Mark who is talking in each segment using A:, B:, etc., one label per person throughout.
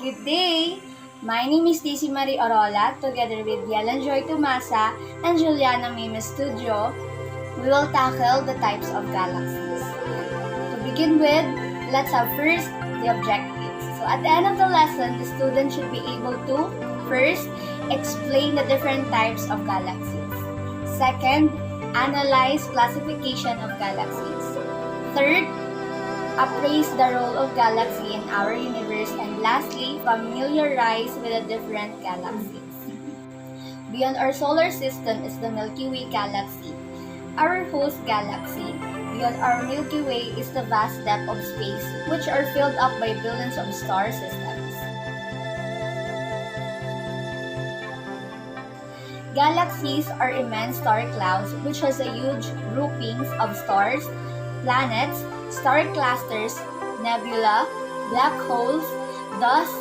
A: Good day! My name is Daisy Marie Orola, together with Yelan Joy Tumasa and Juliana Mime Studio. We will tackle the types of galaxies. To begin with, let's have first the objectives. So at the end of the lesson, the student should be able to first explain the different types of galaxies. Second, analyze classification of galaxies. Third, appraise the role of galaxy in our universe, and lastly, familiarize with the different galaxies. Beyond our solar system is the Milky Way galaxy. Our host galaxy, beyond our Milky Way, is the vast depth of space, which are filled up by billions of star systems. Galaxies are immense star clouds which has a huge groupings of stars, planets, star clusters, nebula, black holes, dust,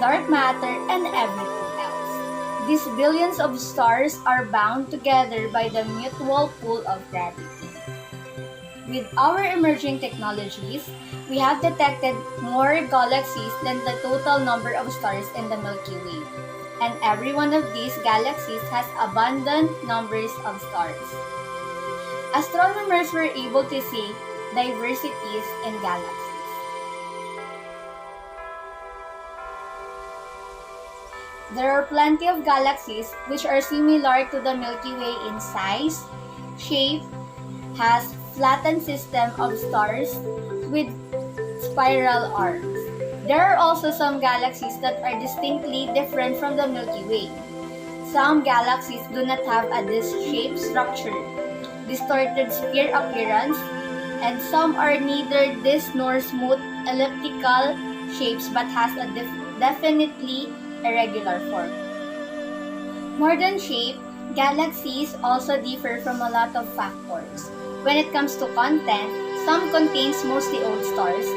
A: dark matter, and everything else. These billions of stars are bound together by the mutual pull of gravity. With our emerging technologies, we have detected more galaxies than the total number of stars in the Milky Way. And every one of these galaxies has abundant numbers of stars. Astronomers were able to see diversities in galaxies. There are plenty of galaxies which are similar to the Milky Way in size, shape, has flattened system of stars with spiral arms. There are also some galaxies that are distinctly different from the Milky Way. Some galaxies do not have a disc-shaped structure, distorted sphere appearance, and some are neither disc nor smooth elliptical shapes but has a definitely irregular form. More than shape, galaxies also differ from a lot of factors. When it comes to content, some contains mostly old stars,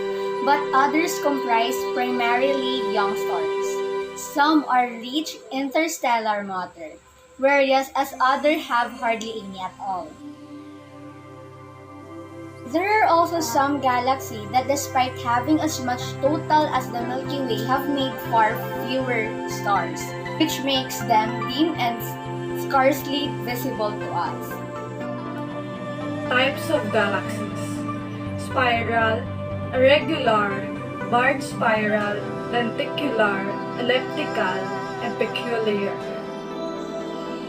A: but others comprise primarily young stars. Some are rich interstellar matter, whereas others have hardly any at all. There are also some galaxies that, despite having as much total as the Milky Way, have made far fewer stars, which makes them dim and scarcely visible to us.
B: Types of galaxies: spiral, irregular, barred spiral, lenticular, elliptical, and peculiar.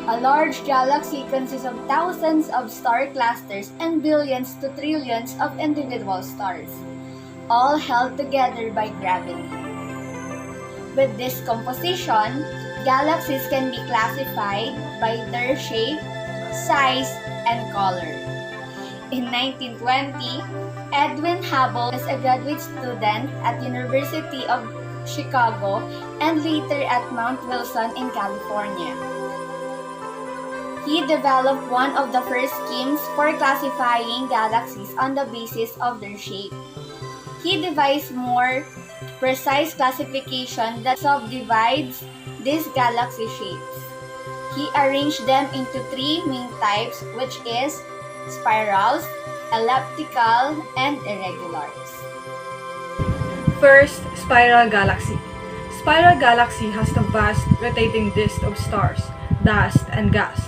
A: A large galaxy consists of thousands of star clusters and billions to trillions of individual stars, all held together by gravity. With this composition, galaxies can be classified by their shape, size, and color. In 1920, Edwin Hubble was a graduate student at University of Chicago and later at Mount Wilson in California. He developed one of the first schemes for classifying galaxies on the basis of their shape. He devised more precise classification that subdivides these galaxy shapes. He arranged them into three main types, which is spirals, elliptical, and irregulars.
B: First, spiral galaxy. Spiral galaxy has a vast rotating disk of stars, dust, and gas.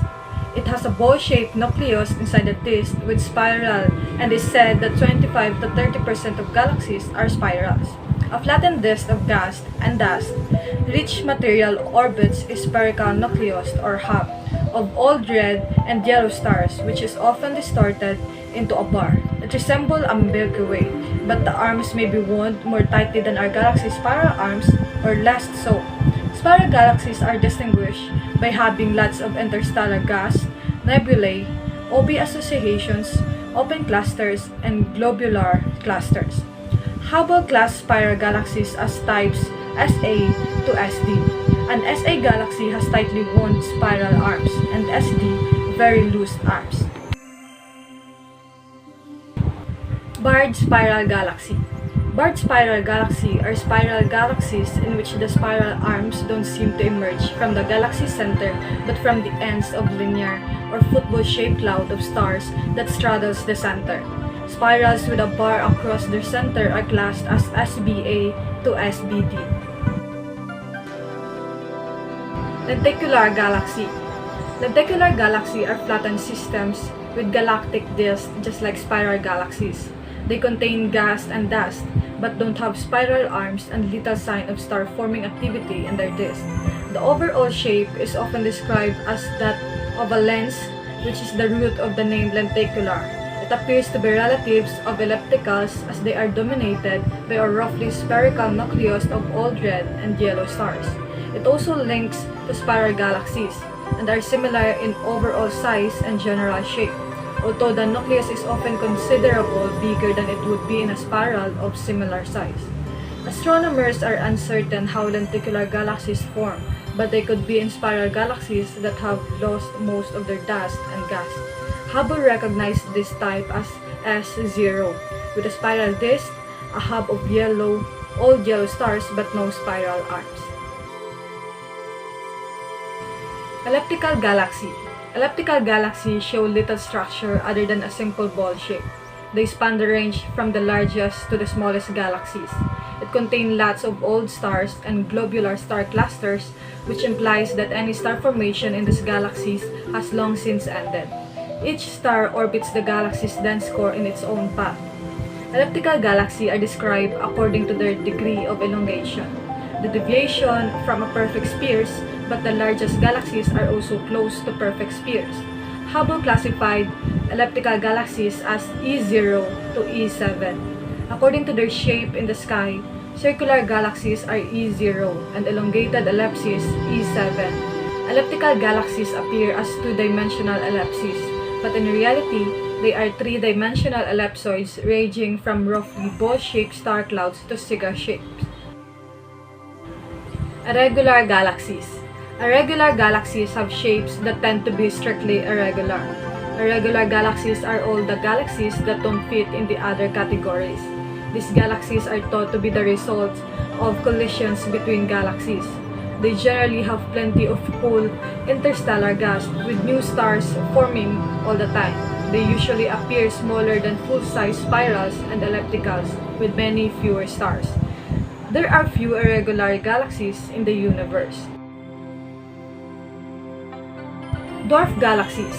B: It has a bowl-shaped nucleus inside the disk with spiral, and is said that 25 to 30% of galaxies are spirals. A flattened disk of gas and dust, rich material orbits a spherical nucleus or hub of old red and yellow stars, which is often distorted into a bar. It resembles a Milky Way, but the arms may be wound more tightly than our galaxy's spiral arms, or less so. Spiral galaxies are distinguished by having lots of interstellar gas, nebulae, OB associations, open clusters, and globular clusters. Hubble-class spiral galaxies as types SA to SD. An SA galaxy has tightly wound spiral arms, and SD very loose arms. Barred spiral galaxy. Barred spiral galaxy are spiral galaxies in which the spiral arms don't seem to emerge from the galaxy center but from the ends of linear or football-shaped cloud of stars that straddles the center. Spirals with a bar across their center are classed as SBA to SBD. Lenticular galaxy. Lenticular galaxy are flattened systems with galactic disks just like spiral galaxies. They contain gas and dust, but don't have spiral arms and little sign of star-forming activity in their disk. The overall shape is often described as that of a lens, which is the root of the name lenticular. It appears to be relatives of ellipticals as they are dominated by a roughly spherical nucleus of old red and yellow stars. It also links to spiral galaxies and are similar in overall size and general shape, although the nucleus is often considerably bigger than it would be in a spiral of similar size. Astronomers are uncertain how lenticular galaxies form, but they could be in spiral galaxies that have lost most of their dust and gas. Hubble recognized this type as S0, with a spiral disk, a hub of old yellow stars but no spiral arms. Elliptical galaxy. Elliptical galaxies show little structure other than a simple ball shape. They span the range from the largest to the smallest galaxies. It contains lots of old stars and globular star clusters, which implies that any star formation in these galaxies has long since ended. Each star orbits the galaxy's dense core in its own path. Elliptical galaxies are described according to their degree of elongation. The deviation from a perfect spheres, but the largest galaxies are also close to perfect spheres. Hubble classified elliptical galaxies as E0 to E7. According to their shape in the sky, circular galaxies are E0 and elongated ellipses E7. Elliptical galaxies appear as two-dimensional ellipses, but in reality, they are three-dimensional ellipsoids ranging from roughly ball-shaped star clouds to cigar shapes. Irregular galaxies. Irregular galaxies have shapes that tend to be strictly irregular. Irregular galaxies are all the galaxies that don't fit in the other categories. These galaxies are thought to be the result of collisions between galaxies. They generally have plenty of cool interstellar gas with new stars forming all the time. They usually appear smaller than full-size spirals and ellipticals with many fewer stars. There are few irregular galaxies in the universe. Dwarf galaxies.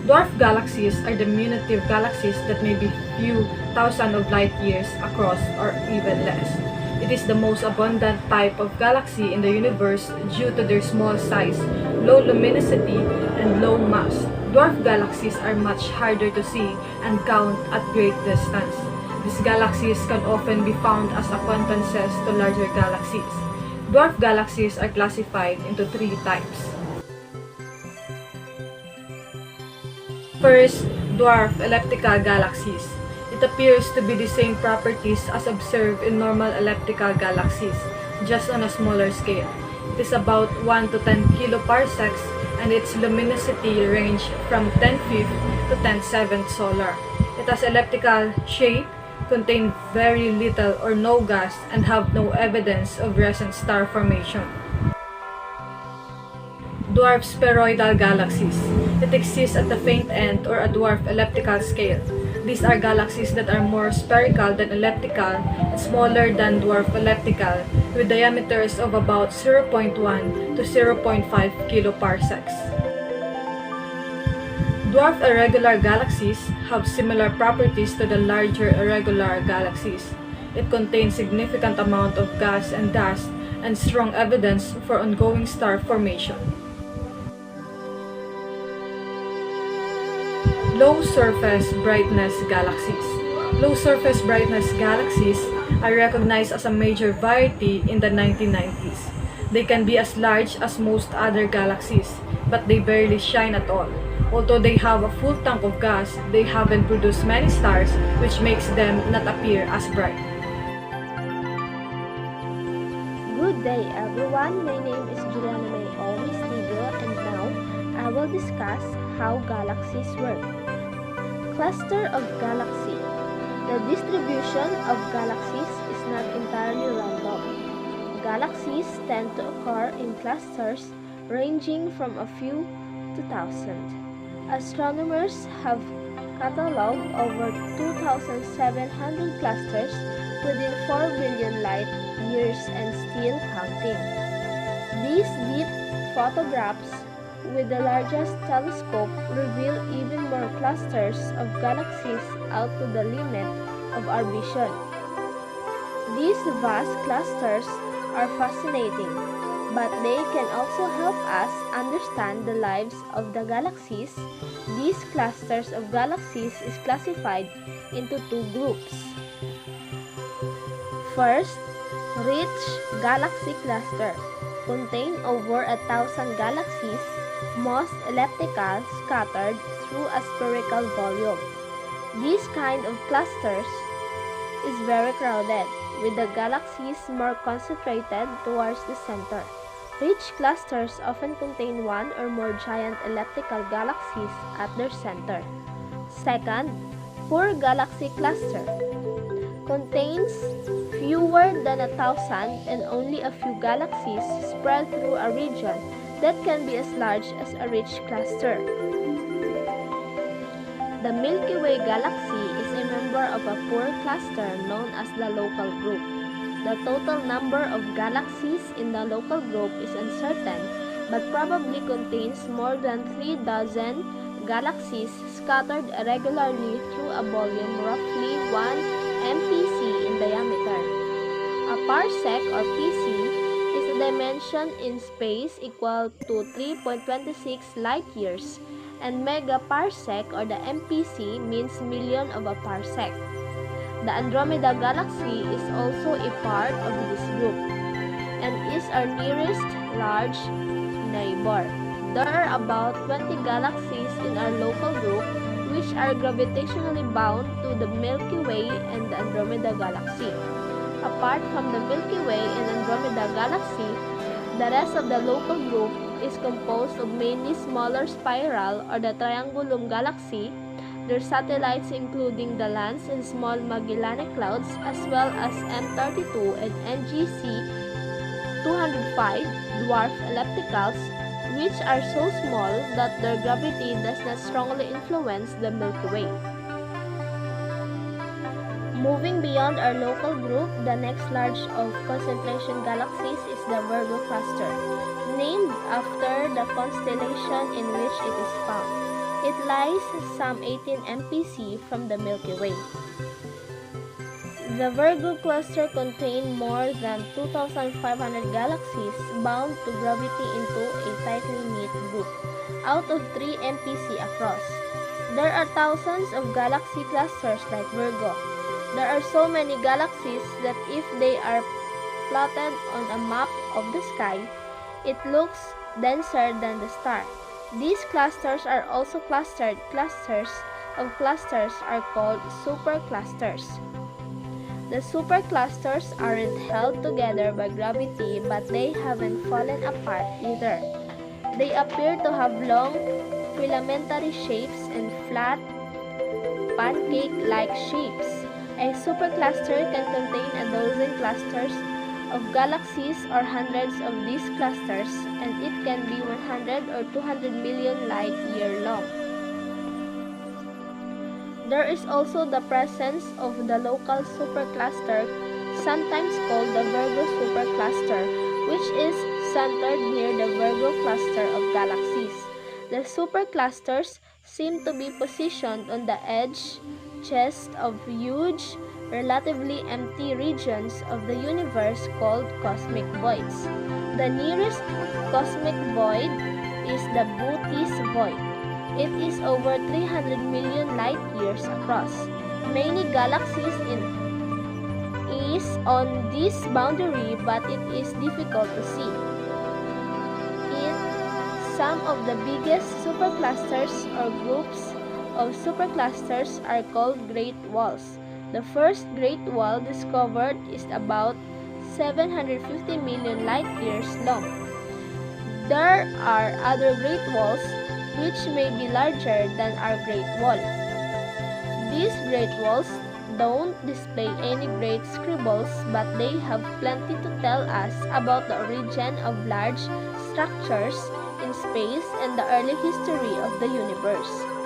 B: Dwarf galaxies are diminutive galaxies that may be few thousand of light years across or even less. It is the most abundant type of galaxy in the universe due to their small size, low luminosity, and low mass. Dwarf galaxies are much harder to see and count at great distance. These galaxies can often be found as acquaintances to larger galaxies. Dwarf galaxies are classified into three types. First, dwarf elliptical galaxies. It appears to be the same properties as observed in normal elliptical galaxies, just on a smaller scale. It is about 1 to 10 kiloparsecs and its luminosity range from 10^5 to 10^7 solar. It has elliptical shape, contain very little or no gas, and have no evidence of recent star formation. Dwarf spheroidal galaxies. It exists at the faint end or a dwarf elliptical scale. These are galaxies that are more spherical than elliptical and smaller than dwarf elliptical, with diameters of about 0.1 to 0.5 kiloparsecs. Dwarf irregular galaxies have similar properties to the larger irregular galaxies. It contains significant amount of gas and dust and strong evidence for ongoing star formation. Low surface brightness galaxies. Low surface brightness galaxies are recognized as a major variety in the 1990s. They can be as large as most other galaxies, but they barely shine at all. Although they have a full tank of gas, they haven't produced many stars, which makes them not appear as bright.
C: Good day everyone, my name is Juliana May Always Tigre and now I will discuss how galaxies work. Cluster of galaxy. The distribution of galaxies is not entirely random. Galaxies tend to occur in clusters ranging from a few to thousands. Astronomers have cataloged over 2,700 clusters within 4 billion light years and still counting. These deep photographs with the largest telescope reveal even more clusters of galaxies out to the limit of our vision. These vast clusters are fascinating, but they can also help us understand the lives of the galaxies. These clusters of galaxies is classified into two groups. First, rich galaxy cluster contain over 1,000 galaxies, most elliptical, scattered through a spherical volume. This kind of clusters is very crowded, with the galaxies more concentrated towards the center. Rich clusters often contain one or more giant elliptical galaxies at their center. Second, poor galaxy cluster contains fewer than 1,000 and only a few galaxies spread through a region that can be as large as a rich cluster. The Milky Way galaxy is a member of a poor cluster known as the local group. The total number of galaxies in the local group is uncertain, but probably contains more than 3,000 galaxies scattered irregularly through a volume roughly 1 mpc in diameter. A parsec or pc is a dimension in space equal to 3.26 light years, and megaparsec or the mpc means million of a parsec. The Andromeda Galaxy is also a part of this group and is our nearest large neighbor. There are about 20 galaxies in our local group which are gravitationally bound to the Milky Way and the Andromeda Galaxy. Apart from the Milky Way and Andromeda Galaxy, the rest of the local group is composed of mainly smaller spiral or the Triangulum Galaxy, their satellites including the Lance and Small Magellanic Clouds, as well as M32 and NGC 205 dwarf ellipticals, which are so small that their gravity does not strongly influence the Milky Way. Moving beyond our local group, the next large of concentration galaxies is the Virgo cluster, named after the constellation in which it is found. It lies some 18 mpc from the Milky Way. The Virgo cluster contains more than 2,500 galaxies bound to gravity into a tightly knit group, out of 3 mpc across. There are thousands of galaxy clusters like Virgo. There are so many galaxies that if they are plotted on a map of the sky, it looks denser than the star. These clusters are also clustered. Clusters of clusters are called superclusters. The superclusters aren't held together by gravity, but they haven't fallen apart either. They appear to have long filamentary shapes and flat pancake-like shapes. A supercluster can contain a dozen clusters of galaxies or hundreds of these clusters, and it can be 100 or 200 million light-year long. There is also the presence of the local supercluster, sometimes called the Virgo supercluster, which is centered near the Virgo cluster of galaxies. The superclusters seem to be positioned on the edges of huge, relatively empty regions of the universe called cosmic voids. The nearest cosmic void is the Bootes void. It is over 300 million light years across. Many galaxies is on this boundary, but it is difficult to see. Some of the biggest superclusters or groups of superclusters are called great walls. The first great wall discovered is about 750 million light years long. There are other great walls which may be larger than our great wall. These great walls don't display any great scribbles, but they have plenty to tell us about the origin of large structures in space and the early history of the universe.